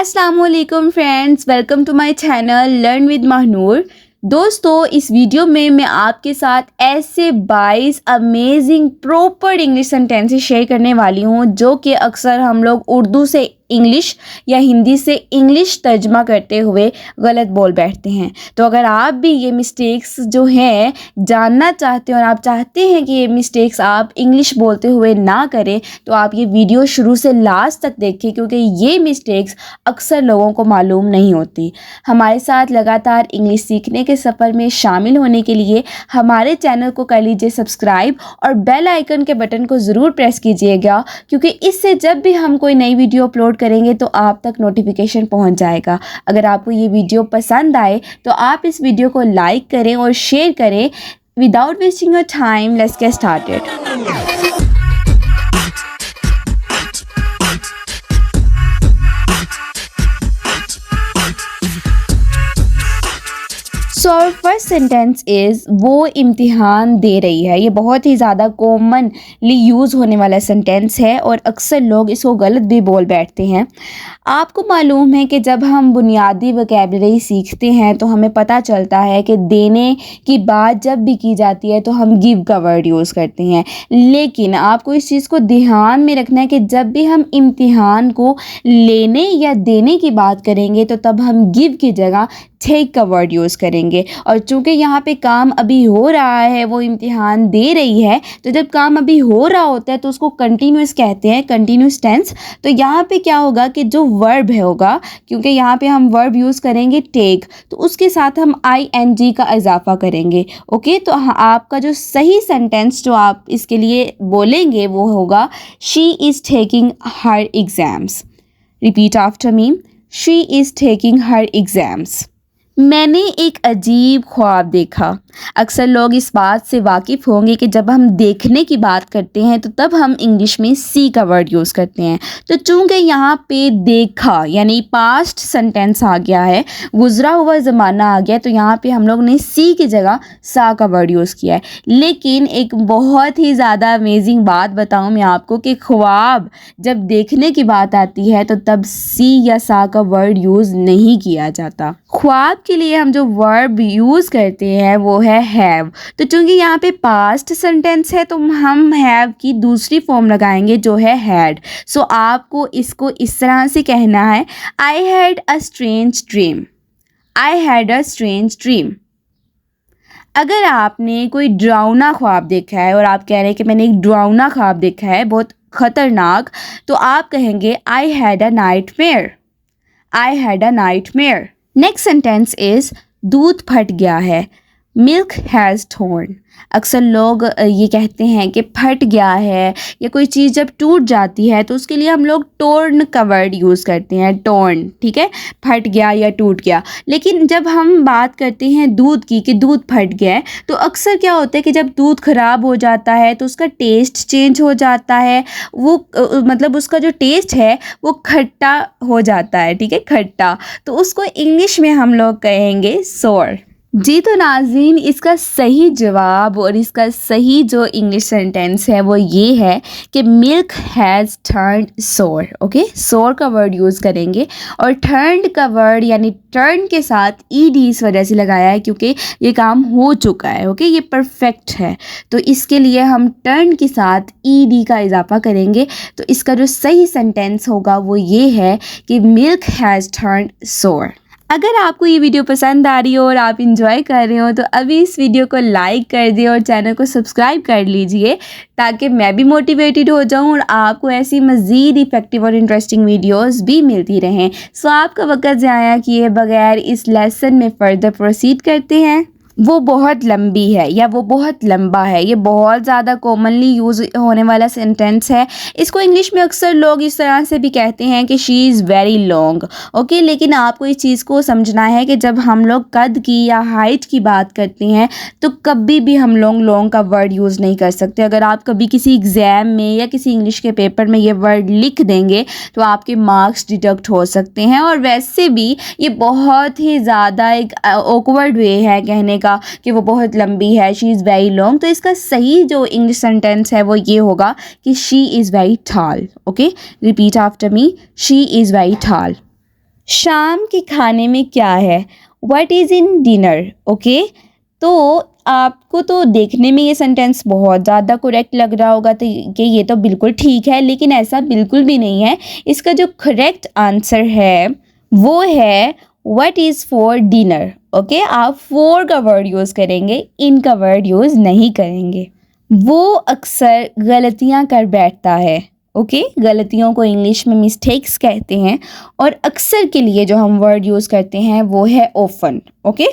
अस्सलामुअलैकुम friends, welcome to my channel learn with Mahnoor. दोस्तों, इस वीडियो में मैं आपके साथ ऐसे 22 amazing proper English sentences share करने वाली हूँ जो कि अक्सर हम लोग उर्दू से इंग्लिश या हिंदी से इंग्लिश तर्जमा करते हुए गलत बोल बैठते हैं। तो अगर आप भी ये मिस्टेक्स जो हैं जानना चाहते हैं और आप चाहते हैं कि ये मिस्टेक्स आप इंग्लिश बोलते हुए ना करें, तो आप ये वीडियो शुरू से लास्ट तक देखें, क्योंकि ये मिस्टेक्स अक्सर लोगों को मालूम नहीं होती। हमारे साथ लगातार इंग्लिश सीखने के सफ़र में शामिल होने के लिए हमारे चैनल को कर लीजिए सब्सक्राइब और बेल आइकन के बटन को ज़रूर प्रेस कीजिएगा, क्योंकि इससे जब भी हम कोई नई वीडियो अपलोड करेंगे तो आप तक नोटिफिकेशन पहुंच जाएगा। अगर आपको ये वीडियो पसंद आए तो आप इस वीडियो को लाइक करें और शेयर करें। Without wasting your time, let's get started. So our first sentence is वो इम्तिहान दे रही है। ये बहुत ही ज़्यादा कॉमनली यूज़ होने वाला सेंटेंस है और अक्सर लोग इसको गलत भी बोल बैठते हैं। आपको मालूम है कि जब हम बुनियादी वोकैबुलरी सीखते हैं तो हमें पता चलता है कि देने की बात जब भी की जाती है तो हम गिव का वर्ड यूज़ करते हैं। लेकिन आपको इस चीज़ को ध्यान में रखना है कि जब भी हम इम्तिहान को लेने या देने की बात करेंगे तो तब हम गिव की जगह टेक का वर्ड यूज़ करेंगे। और चूँकि यहाँ पे काम अभी हो रहा है, वो इम्तिहान दे रही है, तो जब काम अभी हो रहा होता है तो उसको कंटिन्यूस कहते हैं, कंटिन्यूस टेंस। तो यहाँ पे क्या होगा कि जो वर्ब है होगा, क्योंकि यहाँ पे हम वर्ब यूज़ करेंगे टेक, तो उसके साथ हम ING का इजाफा करेंगे। ओके, तो आपका जो सही सेंटेंस जो आप इसके लिए बोलेंगे वो होगा she is taking her exams. Repeat after me, she is taking her exams. मैंने एक अजीब ख्वाब देखा। अक्सर लोग इस बात से वाकिफ़ होंगे कि जब हम देखने की बात करते हैं तो तब हम इंग्लिश में सी का वर्ड यूज़ करते हैं। तो चूँकि यहाँ पे देखा यानी पास्ट सेंटेंस आ गया है, गुज़रा हुआ ज़माना आ गया, तो यहाँ पे हम लोग ने सी की जगह सा का वर्ड यूज़ किया है। लेकिन एक बहुत ही ज़्यादा अमेजिंग बात बताऊँ मैं आपको कि ख्वाब जब देखने की बात आती है तो तब सी या सा का वर्ड यूज़ नहीं किया जाता। ख्वाब के लिए हम जो वर्ब यूज़ करते हैं वो है हैव। तो चूँकि यहाँ पे पास्ट सेंटेंस है तो हम हैव की दूसरी फॉर्म लगाएंगे जो है हैड। सो आपको इसको इस तरह से कहना है, I had a strange dream. I had a strange dream. अगर आपने कोई डरावना ख्वाब देखा है और आप कह रहे हैं कि मैंने एक डरावना ख्वाब देखा है बहुत ख़तरनाक, तो आप कहेंगे I had a nightmare. I had a nightmare. Next sentence is दूध फट गया है। Milk has torn. अक्सर लोग ये कहते हैं कि फट गया है, या कोई चीज़ जब टूट जाती है तो उसके लिए हम लोग टॉर्न का वर्ड यूज़ करते हैं, टॉर्न। ठीक है, फट गया या टूट गया। लेकिन जब हम बात करते हैं दूध की कि दूध फट गया है, तो अक्सर क्या होता है कि जब दूध ख़राब हो जाता है तो उसका टेस्ट चेंज हो जाता है। वो मतलब उसका जो टेस्ट है वो खट्टा हो जाता है। ठीक है, खट्टा। तो उसको इंग्लिश में हम लोग कहेंगे सोर। जी, तो नाज़रीन, इसका सही जवाब और इसका सही जो इंग्लिश सेंटेंस है वो ये है कि मिल्क हैज़ टर्न्ड सोर। ओके, सोर का वर्ड यूज़ करेंगे और टर्न्ड का वर्ड यानी टर्न के साथ ED इस वजह से लगाया है क्योंकि ये काम हो चुका है। ओके, ये परफेक्ट है, तो इसके लिए हम टर्न के साथ ED का इजाफा करेंगे। तो इसका जो सही सेंटेंस होगा वो ये है कि मिल्क हैज़ टर्न्ड सोर। अगर आपको ये वीडियो पसंद आ रही हो और आप इंजॉय कर रहे हो तो अभी इस वीडियो को लाइक कर दिए और चैनल को सब्सक्राइब कर लीजिए, ताकि मैं भी मोटिवेटेड हो जाऊं और आपको ऐसी मज़ीद इफ़ेक्टिव और इंटरेस्टिंग वीडियोस भी मिलती रहें। सो आपका वक्त ज़ाया किए बगैर इस लेसन में फ़र्दर प्रोसीड करते हैं। वो बहुत लंबी है या वो बहुत लंबा है, ये बहुत ज़्यादा कॉमनली यूज़ होने वाला सेंटेंस है। इसको इंग्लिश में अक्सर लोग इस तरह से भी कहते हैं कि she is very long. Okay, लेकिन आपको इस चीज़ को समझना है कि जब हम लोग कद की या हाइट की बात करते हैं तो कभी भी हम लोग लॉन्ग का वर्ड यूज़ नहीं कर सकते। अगर आप कभी किसी एग्ज़ाम में या किसी इंग्लिश के पेपर में ये वर्ड लिख देंगे तो आपके मार्क्स डिडक्ट हो सकते हैं। और वैसे भी ये बहुत ही ज़्यादा एक ऑकवर्ड वे है कहने का कि वो बहुत लंबी है, शी इज़ वेरी लॉन्ग। तो इसका सही जो इंग्लिश सेंटेंस है वो ये होगा कि she is very tall. Okay, repeat after me, she is very tall. शाम के खाने में क्या है? What is in dinner? Okay, तो आपको तो देखने में ये सेंटेंस बहुत ज़्यादा करेक्ट लग रहा होगा तो कि ये तो बिल्कुल ठीक है, लेकिन ऐसा बिल्कुल भी नहीं है। इसका जो करेक्ट आंसर है वो है what is for dinner. Okay, आप फॉर का वर्ड यूज़ करेंगे, इन का वर्ड यूज़ नहीं करेंगे। वो अक्सर गलतियाँ कर बैठता है। ओके, गलतियों को इंग्लिश में मिस्टेक्स कहते हैं और अक्सर के लिए जो हम वर्ड यूज़ करते हैं वो है ऑफन। ओके,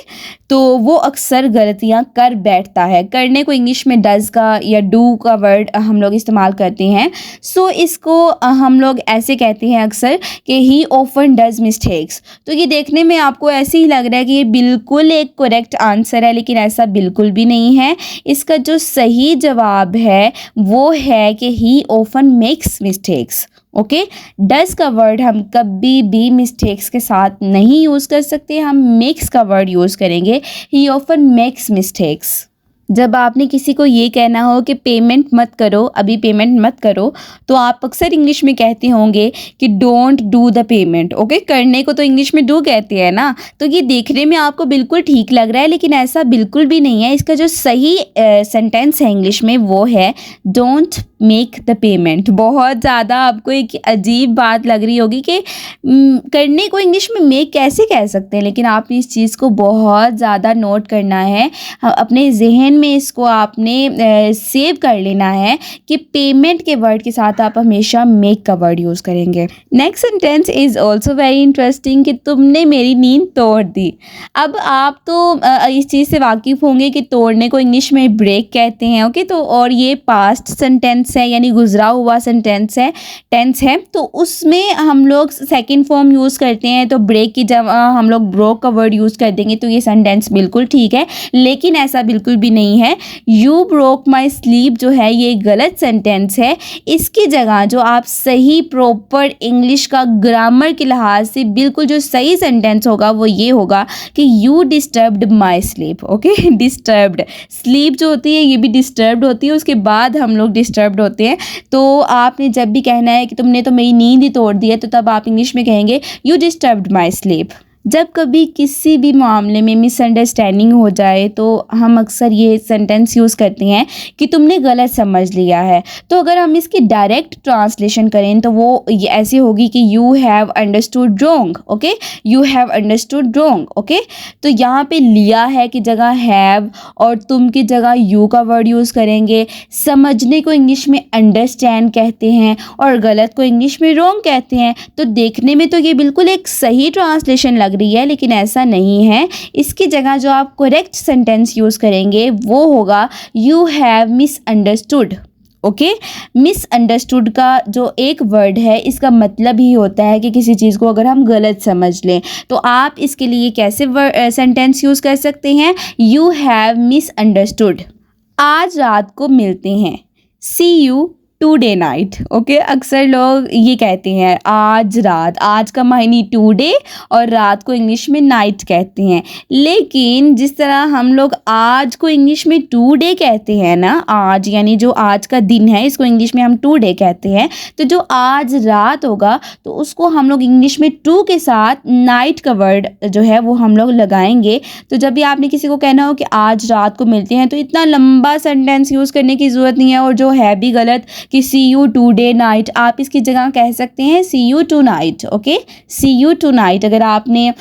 तो वो अक्सर गलतियाँ कर बैठता है। करने को इंग्लिश में डज़ का या डू का वर्ड हम लोग इस्तेमाल करते हैं। सो इसको हम लोग ऐसे कहते हैं अक्सर कि ही ऑफन डज़ मिस्टेक्स। तो ये देखने में आपको ऐसे ही लग रहा है कि ये बिल्कुल एक करेक्ट आंसर है, लेकिन ऐसा बिल्कुल भी नहीं है। इसका जो सही जवाब है वो है कि ही often makes mistakes. Okay, does का वर्ड हम कभी भी मिस्टेक्स के साथ नहीं यूज़ कर सकते, हम मेक्स का वर्ड यूज़ करेंगे। ही ऑफन मेक्स मिस्टेक्स। जब आपने किसी को ये कहना हो कि पेमेंट मत करो, अभी पेमेंट मत करो, तो आप अक्सर इंग्लिश में कहते होंगे कि don't do the payment. Okay, करने को तो इंग्लिश में डू कहते हैं ना। तो ये देखने में आपको बिल्कुल ठीक लग रहा है, लेकिन ऐसा बिल्कुल भी नहीं है। इसका जो सही सेंटेंस है इंग्लिश में वो है डोंट मेक द पेमेंट। बहुत ज़्यादा आपको एक अजीब बात लग रही होगी कि करने को इंग्लिश में मेक कैसे कह सकते हैं, लेकिन आपने इस चीज़ को बहुत ज़्यादा नोट करना है। अपने जहन में इसको आपने सेव कर लेना है कि पेमेंट के वर्ड के साथ आप हमेशा मेक का वर्ड यूज़ करेंगे। Next sentence is also very interesting कि तुमने मेरी नींद तोड़ दी। अब आप तो इस चीज़ से वाकिफ़ होंगे कि तोड़ने को इंग्लिश में ब्रेक कहते हैं। ओके, तो और ये पास्ट सेंटेंस है, यानी गुजरा हुआ सेंटेंस है, टेंस है, तो उसमें हम लोग सेकंड फॉर्म यूज़ करते हैं। तो ब्रेक की जगह हम लोग ब्रोक का वर्ड यूज़ कर देंगे, तो ये सेंटेंस बिल्कुल ठीक है, लेकिन ऐसा बिल्कुल भी नहीं है। यू ब्रोक माई स्लीप जो है ये गलत सेंटेंस है। इसकी जगह जो आप सही प्रॉपर इंग्लिश का ग्रामर के लिहाज से बिल्कुल जो सही सेंटेंस होगा वो ये होगा कि you disturbed my sleep. Okay, disturbed sleep जो होती है ये भी डिस्टर्ब्ड होती है, उसके बाद हम लोग डिस्टर्ब्ड होते हैं। तो आपने जब भी कहना है कि तुमने तो मेरी नींद ही तोड़ दी है, तो तब आप इंग्लिश में कहेंगे यू डिस्टर्ब्ड माई स्लीप। जब कभी किसी भी मामले में मिसअंडरस्टैंडिंग हो जाए तो हम अक्सर ये सेंटेंस यूज़ करते हैं कि तुमने गलत समझ लिया है। तो अगर हम इसकी डायरेक्ट ट्रांसलेशन करें तो वो ये ऐसी होगी कि you have understood wrong. Okay, you have understood wrong. Okay, तो यहाँ पे लिया है की जगह हैव और तुम की जगह यू का वर्ड यूज़ करेंगे। समझने को इंग्लिश में अंडरस्टैंड कहते हैं और गलत को इंग्लिश में रॉन्ग कहते हैं। तो देखने में तो ये बिल्कुल एक सही ट्रांसलेशन लग रही है, लेकिन ऐसा नहीं है। इसकी जगह जो आप करेक्ट सेंटेंस यूज़ करेंगे वो होगा you have misunderstood. Okay, misunderstood का जो एक वर्ड है इसका मतलब ही होता है कि किसी चीज़ को अगर हम गलत समझ लें, तो आप इसके लिए कैसे सेंटेंस यूज़ कर सकते हैं? You have misunderstood. आज रात को मिलते हैं, see you today night. Okay, अक्सर लोग ये कहते हैं आज रात, आज का मायने टुडे और रात को इंग्लिश में नाइट कहते हैं। लेकिन जिस तरह हम लोग आज को इंग्लिश में टुडे कहते हैं ना, आज यानी जो आज का दिन है इसको इंग्लिश में हम टुडे कहते हैं, तो जो आज रात होगा तो उसको हम लोग इंग्लिश में टू के साथ नाइट का वर्ड जो है वो हम लोग लगाएंगे। तो जब भी आपने किसी को कहना हो कि आज रात को मिलते हैं, तो इतना लंबा सेंटेंस यूज़ करने की ज़रूरत नहीं है, और जो है भी गलत कि सी यू टुडे नाइट, आप इसकी जगह कह सकते हैं see you tonight. Okay, see you tonight. अगर आपने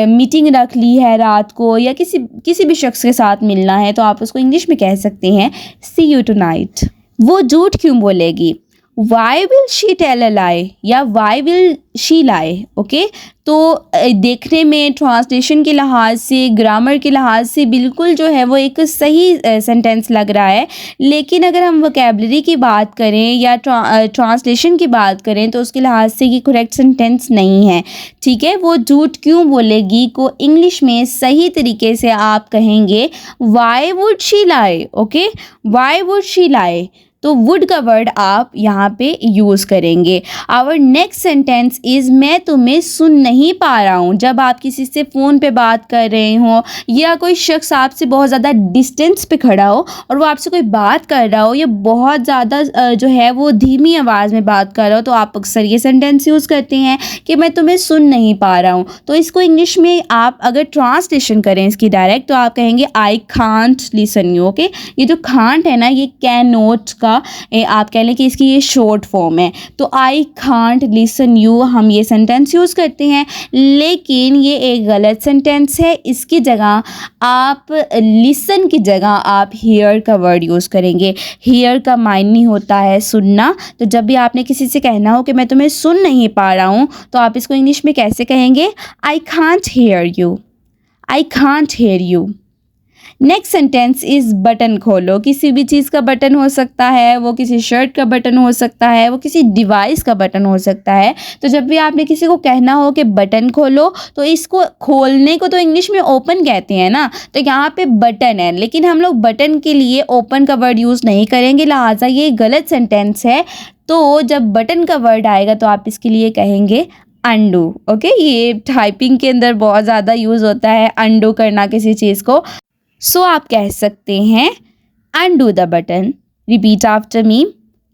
मीटिंग रख ली है रात को या किसी भी शख्स के साथ मिलना है तो आप उसको इंग्लिश में कह सकते हैं सी यू टू नाइट। वो झूठ क्यों बोलेगी? Why will she tell a lie या why will she lie. Okay, तो देखने में ट्रांसलेशन के लिहाज से, ग्रामर के लिहाज से बिल्कुल जो है वो एक सही सेंटेंस लग रहा है, लेकिन अगर हम वोकैबलरी की बात करें या ट्रांसलेशन की बात करें तो उसके लिहाज से ये करेक्ट सेंटेंस नहीं है। ठीक है, वो झूठ क्यों बोलेगी को इंग्लिश में सही तरीके से आप कहेंगे why would she lie. Okay, why would she lie. तो वुड का वर्ड आप यहाँ पे यूज़ करेंगे। आवर नेक्स्ट सेंटेंस इज़ मैं तुम्हें सुन नहीं पा रहा हूँ। जब आप किसी से फ़ोन पे बात कर रहे हो या कोई शख्स आपसे बहुत ज़्यादा डिस्टेंस पे खड़ा हो और वो आपसे कोई बात कर रहा हो या बहुत ज़्यादा जो है वो धीमी आवाज़ में बात कर रहा हो, तो आप अक्सर ये सेंटेंस यूज़ करते हैं कि मैं तुम्हें सुन नहीं पा रहा हूँ। तो इसको इंग्लिश में आप अगर ट्रांसलेशन करें इसकी डायरेक्ट, तो आप कहेंगे I can't listen you. Okay, ये जो कांट है ना, ये कैन नॉट का आप कह लें कि इसकी ये शॉर्ट फॉर्म है। तो आई कांट लिसन यू हम ये सेंटेंस यूज़ करते हैं, लेकिन ये एक गलत सेंटेंस है। इसकी जगह आप लिसन की जगह आप हियर का वर्ड यूज़ करेंगे। हियर का मायने होता है सुनना। तो जब भी आपने किसी से कहना हो कि मैं तुम्हें सुन नहीं पा रहा हूँ, तो आप इसको इंग्लिश में कैसे कहेंगे? I can't hear you, I can't hear you. Next sentence is button खोलो। किसी भी चीज़ का बटन हो सकता है, वो किसी शर्ट का बटन हो सकता है, वो किसी डिवाइस का बटन हो सकता है। तो जब भी आपने किसी को कहना हो कि बटन खोलो, तो इसको खोलने को तो इंग्लिश में ओपन कहते हैं ना, तो यहाँ पे बटन है, लेकिन हम लोग बटन के लिए ओपन का वर्ड यूज़ नहीं करेंगे, लिहाजा ये गलत सेंटेंस है। तो जब बटन का वर्ड आएगा तो आप इसके लिए कहेंगे अंडू। ओके, ये टाइपिंग के अंदर बहुत ज़्यादा यूज़ होता है अंडू करना किसी चीज़ को। सो आप कह सकते हैं undo the button. Repeat after me,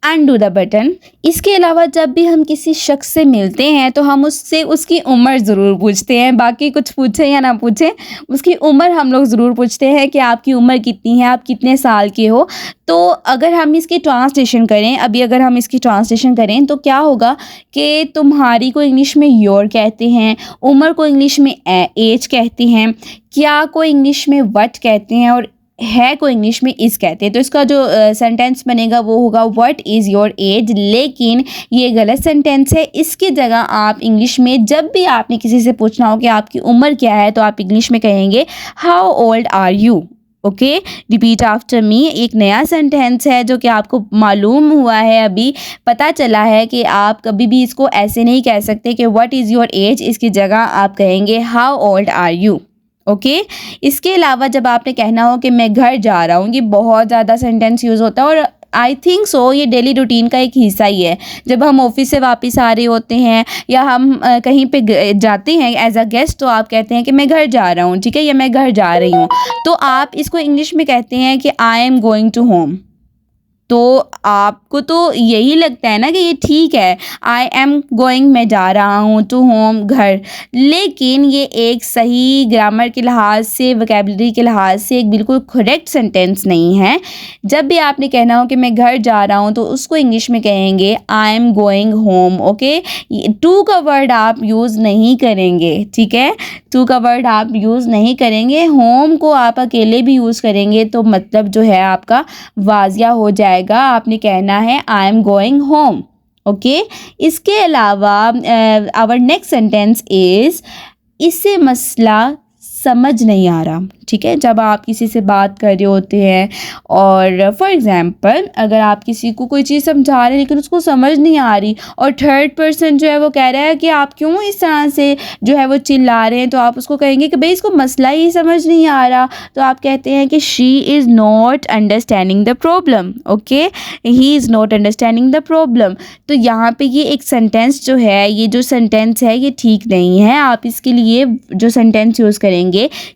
undo the button. इसके अलावा जब भी हम किसी शख्स से मिलते हैं तो हम उससे उसकी उम्र ज़रूर पूछते हैं। बाकी कुछ पूछें या ना पूछें, उसकी उम्र हम लोग ज़रूर पूछते हैं कि आपकी उम्र कितनी है, आप कितने साल के हो। तो अगर हम इसकी ट्रांसलेशन करें, अगर हम इसकी ट्रांसलेशन करें तो क्या होगा कि तुम्हारी को इंग्लिश में योर कहते हैं, उम्र को इंग्लिश में एज कहते हैं, क्या को इंग्लिश में व्हाट कहते हैं, और है को इंग्लिश में इज़ कहते हैं। तो इसका जो सेंटेंस बनेगा वो होगा व्हाट इज़ योर एज, लेकिन ये गलत सेंटेंस है। इसकी जगह आप इंग्लिश में जब भी आपने किसी से पूछना हो कि आपकी उम्र क्या है, तो आप इंग्लिश में कहेंगे how old are you. Okay, repeat after me. एक नया सेंटेंस है जो कि आपको मालूम हुआ है, अभी पता चला है कि आप कभी भी इसको ऐसे नहीं कह सकते कि व्हाट इज़ योर एज, इसकी जगह आप कहेंगे how old are you. Okay, इसके अलावा जब आपने कहना हो कि मैं घर जा रहा हूँ, ये बहुत ज़्यादा सेंटेंस यूज़ होता है और आई थिंक सो ये डेली रूटीन का एक हिस्सा ही है। जब हम ऑफिस से वापस आ रहे होते हैं या हम कहीं पे जाते हैं एज अ गेस्ट, तो आप कहते हैं कि मैं घर जा रहा हूँ, ठीक है, या मैं घर जा रही हूँ। तो आप इसको इंग्लिश में कहते हैं कि I am going to home. तो आपको तो यही लगता है ना कि ये ठीक है, आई एम गोइंग, मैं जा रहा हूँ, टू होम, घर, लेकिन ये एक सही ग्रामर के लिहाज से, वोकैबुलरी के लिहाज से एक बिल्कुल करेक्ट सेंटेंस नहीं है। जब भी आपने कहना हो कि मैं घर जा रहा हूँ, तो उसको इंग्लिश में कहेंगे I am going home. Okay, to का वर्ड आप यूज़ नहीं करेंगे, ठीक है, टू का वर्ड आप यूज़ नहीं करेंगे। होम को आप अकेले भी यूज़ करेंगे तो मतलब जो है आपका वाजिया हो जाएगा। आपने कहना है आई एम गोइंग होम। ओके, इसके अलावा आवर नेक्स्ट सेंटेंस इज़ इससे मसला समझ नहीं आ रहा, ठीक है। जब आप किसी से बात कर रहे होते हैं और फॉर एग्ज़ाम्पल अगर आप किसी को कोई चीज़ समझा रहे हैं लेकिन उसको समझ नहीं आ रही और थर्ड पर्सन जो है वो कह रहा है कि आप क्यों इस तरह से जो है वो चिल्ला रहे हैं, तो आप उसको कहेंगे कि भाई इसको मसला ही समझ नहीं आ रहा। तो आप कहते हैं कि she is not understanding the problem. Okay, he is not understanding the problem. तो यहाँ पे ये एक सेंटेंस जो है, ये जो सेंटेंस है ये ठीक नहीं है। आप इसके लिए जो सेंटेंस यूज़ करेंगे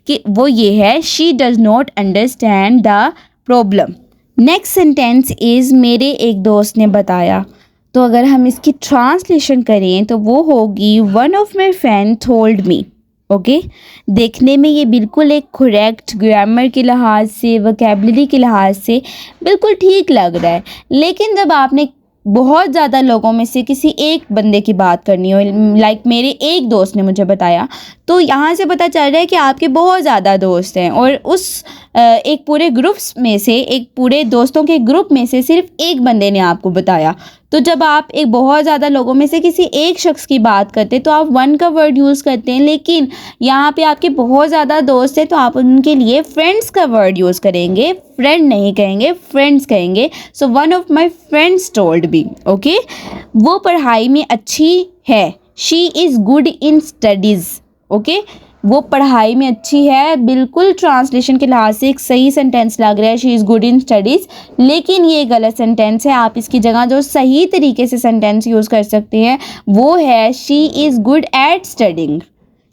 कि वो ये है she does not understand the problem. Next sentence is मेरे एक दोस्त ने बताया। तो अगर हम इसकी ट्रांसलेशन करें तो वो होगी one of my friend told me. Okay, देखने में ये बिल्कुल एक करेक्ट ग्रामर के लिहाज से, वोकैबुलरी के लिहाज से बिल्कुल ठीक लग रहा है, लेकिन जब आपने बहुत ज़्यादा लोगों में से किसी एक बंदे की बात करनी हो, लाइक मेरे एक दोस्त ने मुझे बताया, तो यहाँ से पता चल रहा है कि आपके बहुत ज़्यादा दोस्त हैं और उस एक पूरे ग्रुप्स में से, एक पूरे दोस्तों के ग्रुप में से सिर्फ एक बंदे ने आपको बताया। तो जब आप एक बहुत ज़्यादा लोगों में से किसी एक शख्स की बात करते हैं तो आप वन का वर्ड यूज़ करते हैं, लेकिन यहाँ पे आपके बहुत ज़्यादा दोस्त हैं तो आप उनके लिए फ्रेंड्स का वर्ड यूज़ करेंगे, फ्रेंड नहीं कहेंगे, फ्रेंड्स कहेंगे। So one of my friends told me. Okay, वो पढ़ाई में अच्छी है, she is good in studies. Okay, वो पढ़ाई में अच्छी है, बिल्कुल ट्रांसलेशन के लिहाज से एक सही सेंटेंस लग रहा है, she is good in studies, लेकिन ये गलत सेंटेंस है। आप इसकी जगह जो सही तरीके से सेंटेंस यूज़ कर सकते हैं वो है she is good at studying,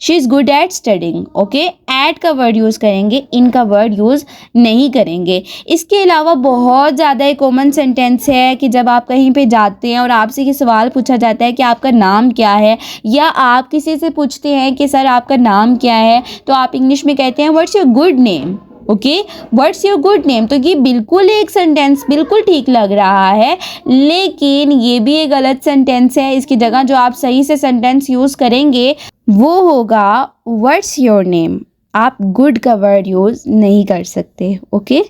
she is good at studying. Okay, at का वर्ड यूज़ करेंगे, इन का वर्ड यूज़ नहीं करेंगे। इसके अलावा बहुत ज़्यादा एक कॉमन सेंटेंस है कि जब आप कहीं पे जाते हैं और आपसे ये सवाल पूछा जाता है कि आपका नाम क्या है, या आप किसी से पूछते हैं कि सर आपका नाम क्या है, तो आप इंग्लिश में कहते हैं what's your good name. Okay, what's your good name. तो ये बिल्कुल एक सेंटेंस बिल्कुल ठीक लग रहा है, लेकिन ये भी एक गलत सेंटेंस है। इसकी जगह जो आप सही से सेंटेंस यूज़ करेंगे वो होगा व्हाट्स योर नेम। आप गुड का वर्ड यूज़ नहीं कर सकते। ओके,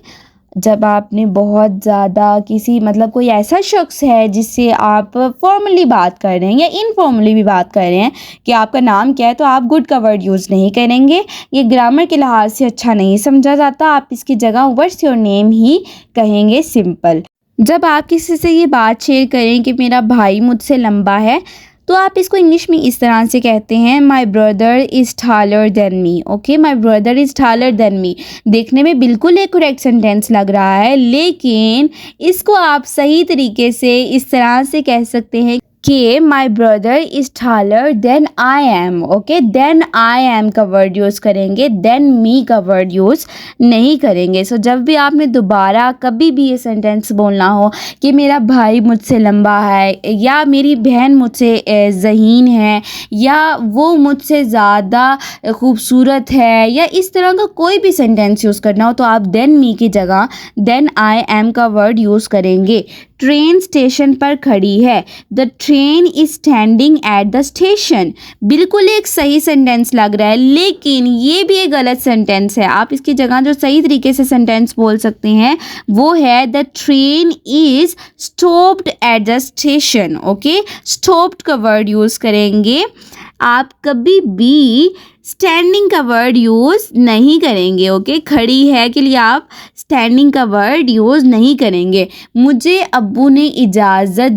जब आपने बहुत ज़्यादा किसी मतलब कोई ऐसा शख्स है जिससे आप फॉर्मली बात कर रहे हैं या इनफॉर्मली भी बात कर रहे हैं कि आपका नाम क्या है, तो आप गुड का वर्ड यूज़ नहीं करेंगे। ये ग्रामर के लिहाज से अच्छा नहीं समझा जाता। आप इसकी जगह व्हाट्स योर नेम ही कहेंगे, सिंपल। जब आप किसी से ये बात शेयर करें कि मेरा भाई मुझसे लंबा है, तो आप इसको इंग्लिश में इस तरह से कहते हैं माई brother is taller than me. Okay, my brother is taller than me. देखने में बिल्कुल एक करेक्ट सेंटेंस लग रहा है, लेकिन इसको आप सही तरीके से इस तरह से कह सकते हैं कि my brother is taller than I am. Okay, than I am का वर्ड यूज़ करेंगे, देन मी का वर्ड यूज़ नहीं करेंगे। सो जब भी आपने दोबारा कभी भी ये सेंटेंस बोलना हो कि मेरा भाई मुझसे लंबा है, या मेरी बहन मुझसे ज़हीन है, या वो मुझसे ज़्यादा खूबसूरत है, या इस तरह का कोई भी सेंटेंस यूज़ करना हो, तो आप देन मी की जगह देन आई एम का वर्ड यूज़ करेंगे। ट्रेन स्टेशन पर खड़ी है, the train is standing at the station. बिल्कुल एक सही सेंटेंस लग रहा है, लेकिन ये भी एक गलत सेंटेंस है। आप इसकी जगह जो सही तरीके से सेंटेंस बोल सकते हैं वो है the train is stopped at the station. Okay, stopped का वर्ड यूज़ करेंगे। आप कभी भी स्टैंडिंग का वर्ड यूज़ नहीं करेंगे। ओके, खड़ी है के लिए आप स्टैंडिंग का वर्ड यूज़ नहीं करेंगे। मुझे अब्बू ने इजाज़त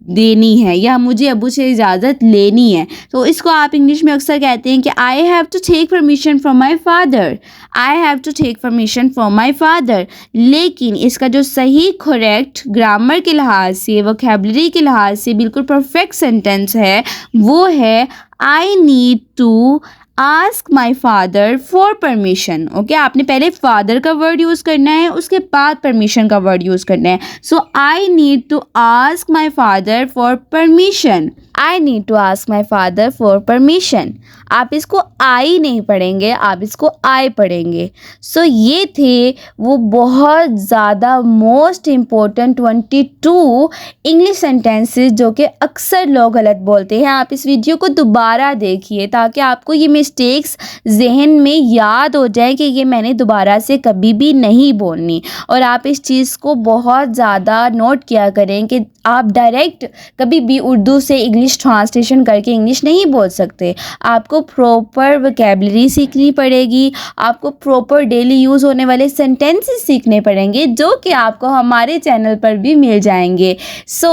देनी है, या मुझे अब्बू से इजाज़त लेनी है, तो इसको आप इंग्लिश में अक्सर कहते हैं कि I have to take permission from my father, I have to take permission from my father. लेकिन इसका जो सही करेक्ट ग्रामर के लिहाज से, वोकैबुलरी के लिहाज से बिल्कुल परफेक्ट सेंटेंस है वो है I need to ask my father for permission. Okay, आपने पहले फादर का वर्ड यूज़ करना है, उसके बाद परमिशन का वर्ड यूज़ करना है। So I need to ask my father for permission, I need to ask my father for permission. आप इसको आई नहीं पढ़ेंगे, आप इसको आई पढ़ेंगे। सो ये थे वो बहुत ज़्यादा मोस्ट इम्पोर्टेंट 22 इंग्लिश सेंटेंसेस जो कि अक्सर लोग गलत बोलते हैं। आप इस वीडियो को दोबारा देखिए ताकि आपको ये मिस्टेक्स जहन में याद हो जाए कि ये मैंने दोबारा से कभी भी नहीं बोलनी। और आप इस चीज़ को बहुत ज़्यादा नोट किया करें कि आप डायरेक्ट कभी भी उर्दू से इंग्लिश ट्रांसलेशन करके इंग्लिश नहीं बोल सकते। आपको प्रॉपर वोकैबुलरी सीखनी पड़ेगी, आपको प्रॉपर डेली यूज़ होने वाले सेंटेंसेस सीखने पड़ेंगे जो कि आपको हमारे चैनल पर भी मिल जाएंगे। सो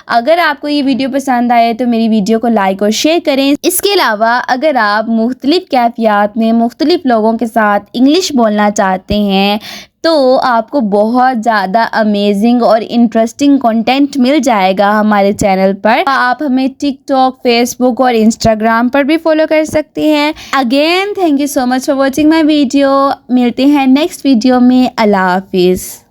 अगर आपको ये वीडियो पसंद आए तो मेरी वीडियो को लाइक और शेयर करें। इसके अलावा अगर आप मुख्तलिफ कैफियत में मुख्तलिफ लोगों के साथ इंग्लिश बोलना चाहते हैं तो आपको बहुत ज़्यादा अमेजिंग और इंटरेस्टिंग कंटेंट मिल जाएगा हमारे चैनल पर। आप हमें टिकटॉक, फेसबुक और इंस्टाग्राम पर भी फॉलो कर सकते हैं। Again thank you so much for watching my video. मिलते हैं नेक्स्ट वीडियो में। अल्लाह हाफिज़।